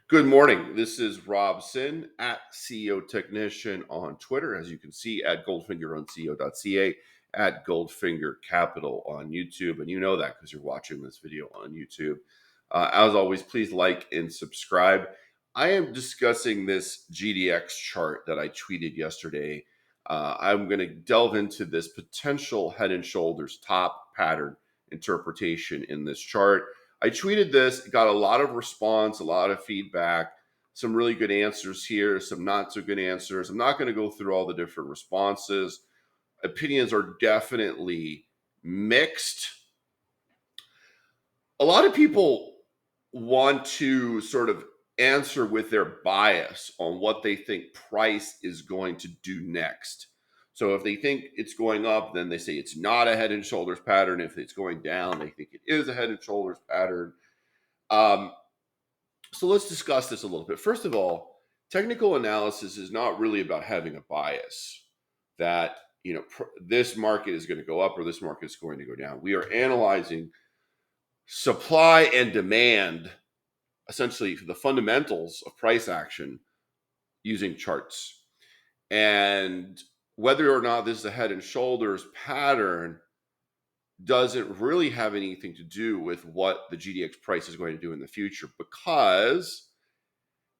Good morning. This is Robson at CEO Technician on Twitter. As you can see, at Goldfinger on CEO.ca, at Goldfinger Capital on YouTube. And you know that because you're watching this video on YouTube. As always, please like and subscribe. I am discussing this GDX chart that I tweeted yesterday. I'm going to delve into this potential head and shoulders top pattern interpretation in this chart. I tweeted this, got a lot of response, a lot of feedback, some really good answers here, some not so good answers. I'm not going to go through all the different responses. Opinions are definitely mixed. A lot of people want to sort of answer with their bias on what they think price is going to do next. So if they think it's going up, then they say it's not a head and shoulders pattern. If it's going down, they think it is a head and shoulders pattern. So let's discuss this a little bit. First of all, technical analysis is not really about having a bias that, this market is going to go up or this market is going to go down. We are analyzing supply and demand, essentially the fundamentals of price action using charts. And whether or not this is a head and shoulders pattern doesn't really have anything to do with what the GDX price is going to do in the future, because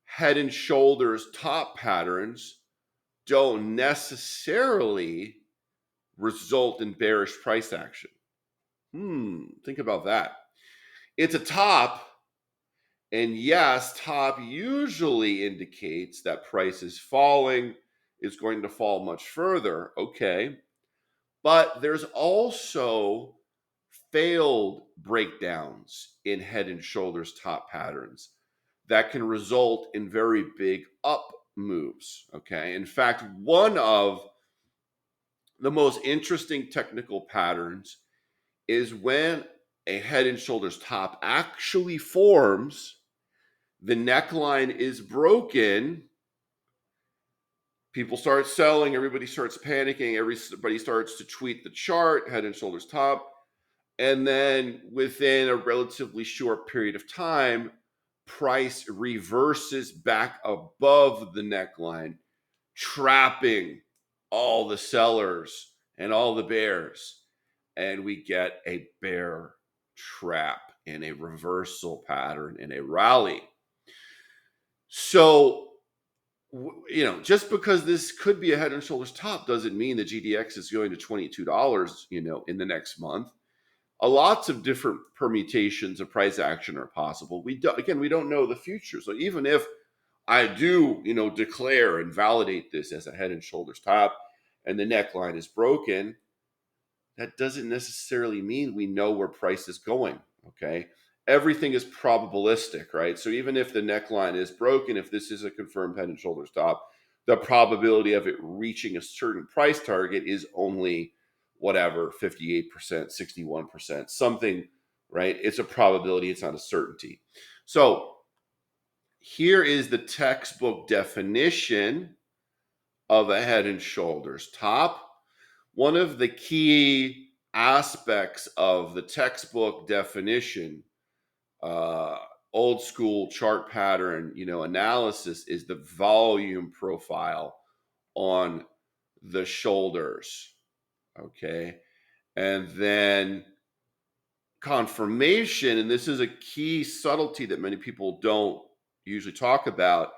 head and shoulders top patterns don't necessarily result in bearish price action. Think about that. It's a top, and yes, top usually indicates that price is falling, it's going to fall much further. Okay. But there's also failed breakdowns in head and shoulders top patterns that can result in very big up moves. Okay. In fact, one of the most interesting technical patterns is when a head and shoulders top actually forms, the neckline is broken, people start selling, everybody starts panicking, everybody starts to tweet the chart, head and shoulders top. And then within a relatively short period of time, price reverses back above the neckline, trapping all the sellers and all the bears. And we get a bear trap in a reversal pattern in a rally. So, just because this could be a head and shoulders top doesn't mean the GDX is going to $22, in the next month. Lots of different permutations of price action are possible. We don't know the future. So even if I do, declare and validate this as a head and shoulders top and the neckline is broken, that doesn't necessarily mean we know where price is going. Okay. Everything is probabilistic, right? So even if the neckline is broken, if this is a confirmed head and shoulders top, the probability of it reaching a certain price target is only whatever, 58%, 61%, something, right? It's a probability, it's not a certainty. So here is the textbook definition of a head and shoulders top. One of the key aspects of the textbook definition, old school chart pattern, analysis, is the volume profile on the shoulders. Okay. And then confirmation, and this is a key subtlety that many people don't usually talk about,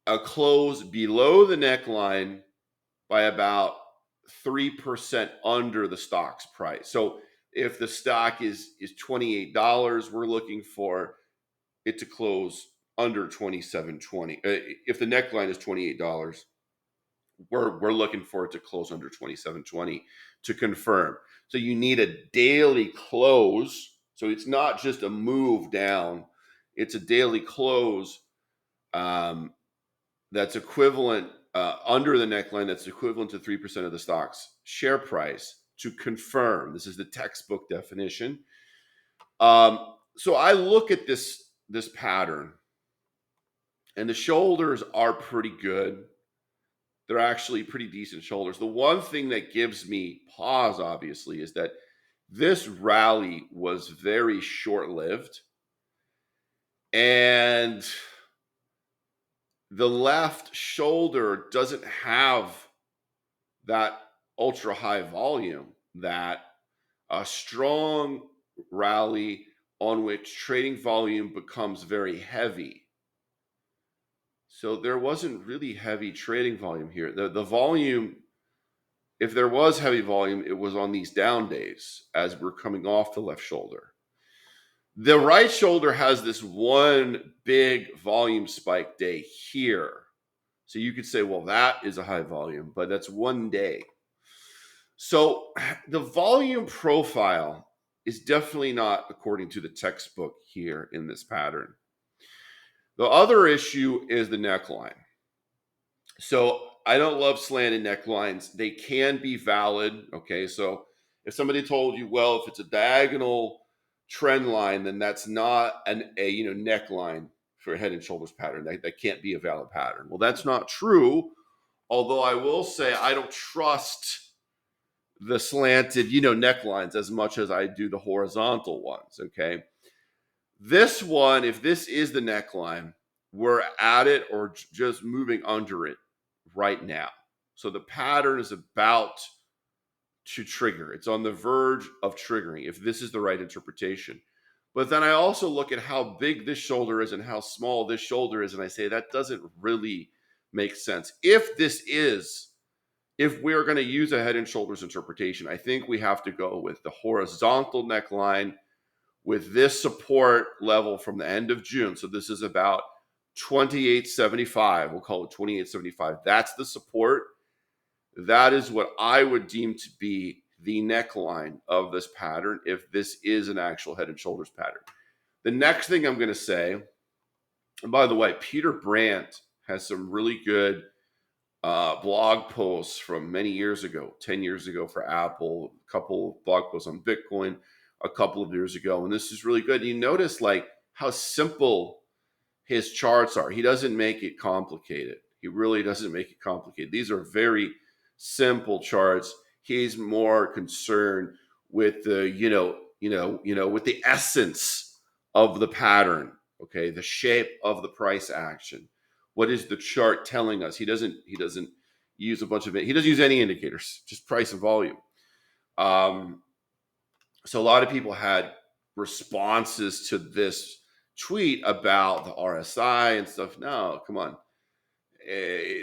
a close below the neckline by about 3% under the stock's price. So if the stock is $28, we're looking for it to close under $27.20. If the neckline is $28, we're looking for it to close under $27.20 to confirm. So you need a daily close. So it's not just a move down, it's a daily close that's equivalent under the neckline, that's equivalent to 3% of the stock's share price to confirm. This is the textbook definition. So I look at this pattern, and the shoulders are pretty good. They're actually pretty decent shoulders. The one thing that gives me pause, obviously, is that this rally was very short-lived. And And the left shoulder doesn't have that ultra high volume that a strong rally on which trading volume becomes very heavy. So there wasn't really heavy trading volume here. The volume, if there was heavy volume, it was on these down days as we're coming off the left shoulder. The right shoulder has this one big volume spike day here. So you could say, well, that is a high volume, but that's one day. So the volume profile is definitely not according to the textbook here in this pattern. The other issue is the neckline. So I don't love slanted necklines. They can be valid. Okay. So if somebody told you, well, if it's a diagonal trend line, then that's not a neckline for a head and shoulders pattern. That can't be a valid pattern. Well, that's not true. Although I will say I don't trust the slanted, necklines as much as I do the horizontal ones. Okay. This one, if this is the neckline, we're at it or just moving under it right now. So the pattern is about to trigger. It's on the verge of triggering if this is the right interpretation. But then I also look at how big this shoulder is and how small this shoulder is, and I say that doesn't really make sense. If we're going to use a head and shoulders interpretation, I think we have to go with the horizontal neckline with this support level from the end of June. So this is about 2875. We'll call it 2875. That's the support. That is what I would deem to be the neckline of this pattern if this is an actual head and shoulders pattern. The next thing I'm going to say, and by the way, Peter Brandt has some really good blog posts from many years ago, 10 years ago for Apple, a couple of blog posts on Bitcoin a couple of years ago. And this is really good. You notice like how simple his charts are. He doesn't make it complicated. He really doesn't make it complicated. These are very simple charts. He's more concerned with the, with the essence of the pattern. Okay. The shape of the price action. What is the chart telling us? He doesn't use a bunch of it. He doesn't use any indicators, just price and volume. So a lot of people had responses to this tweet about the RSI and stuff. No, come on.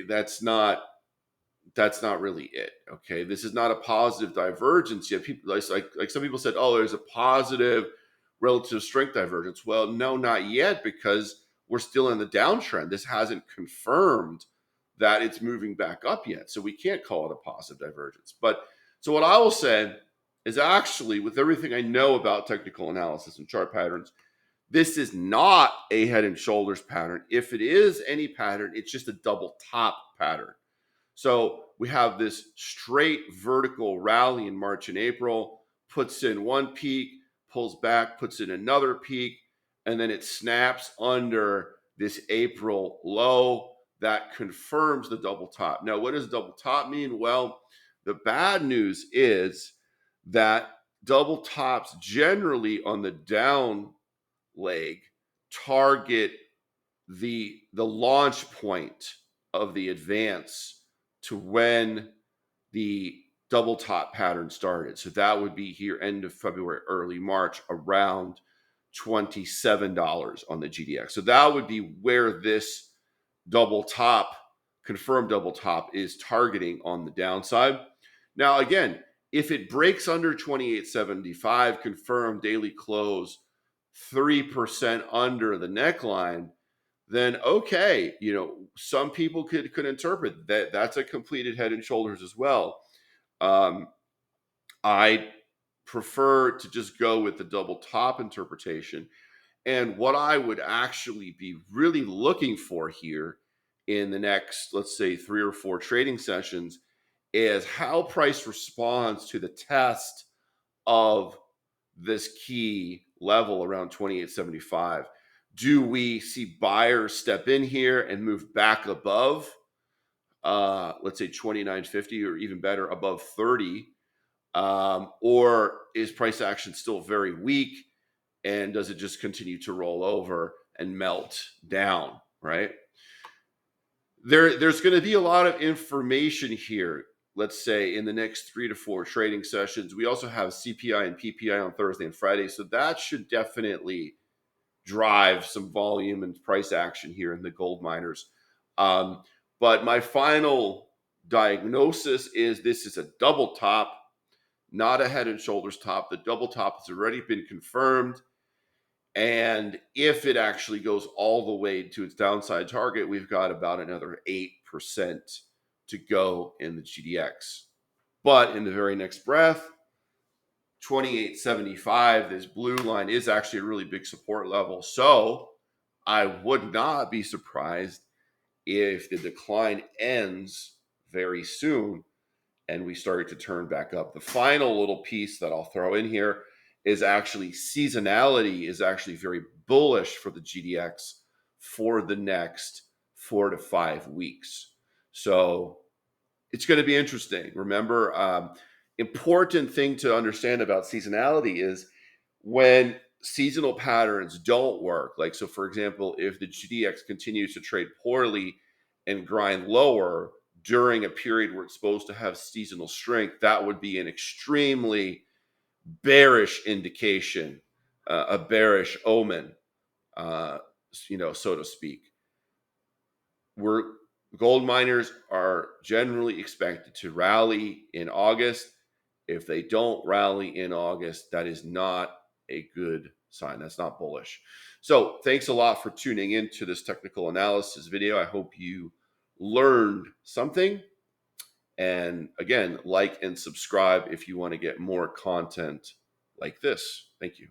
That's not really it. Okay. This is not a positive divergence yet. People like some people said, oh, there's a positive relative strength divergence. Well, no, not yet, because we're still in the downtrend. This hasn't confirmed that it's moving back up yet. So we can't call it a positive divergence. But so what I will say is actually, with everything I know about technical analysis and chart patterns, this is not a head and shoulders pattern. If it is any pattern, it's just a double top pattern. So we have this straight vertical rally in March and April, puts in one peak, pulls back, puts in another peak, and then it snaps under this April low that confirms the double top. Now, what does double top mean? Well, the bad news is that double tops generally on the down leg target the launch point of the advance to when the double top pattern started. So that would be here end of February, early March, around $27 on the GDX. So that would be where this double top, confirmed double top, is targeting on the downside. Now, again, if it breaks under 2875, confirmed daily close 3% under the neckline, then okay, some people could interpret that that's a completed head and shoulders as well. I prefer to just go with the double top interpretation. And what I would actually be really looking for here in the next, let's say, 3 or 4 trading sessions is how price responds to the test of this key level around 2875. Do we see buyers step in here and move back above, let's say 2950, or even better, above 30? Or is price action still very weak? And does it just continue to roll over and melt down, right? There's going to be a lot of information here, let's say in the next 3 to 4 trading sessions. We also have CPI and PPI on Thursday and Friday, so that should definitely drive some volume and price action here in the gold miners. But my final diagnosis is this is a double top, not a head and shoulders top. The double top has already been confirmed. And if it actually goes all the way to its downside target, we've got about another 8% to go in the GDX. But in the very next breath, 28.75, this blue line is actually a really big support level. So I would not be surprised if the decline ends very soon and we start to turn back up. The final little piece that I'll throw in here is actually seasonality is actually very bullish for the GDX for the next 4 to 5 weeks. So it's going to be interesting. Remember, important thing to understand about seasonality is when seasonal patterns don't work. Like, so for example, if the GDX continues to trade poorly and grind lower during a period where it's supposed to have seasonal strength, that would be an extremely bearish indication, a bearish omen, so to speak. Gold miners are generally expected to rally in August. If they don't rally in August, that is not a good sign. That's not bullish. So thanks a lot for tuning into this technical analysis video. I hope you learned something. And again, like and subscribe if you want to get more content like this. Thank you.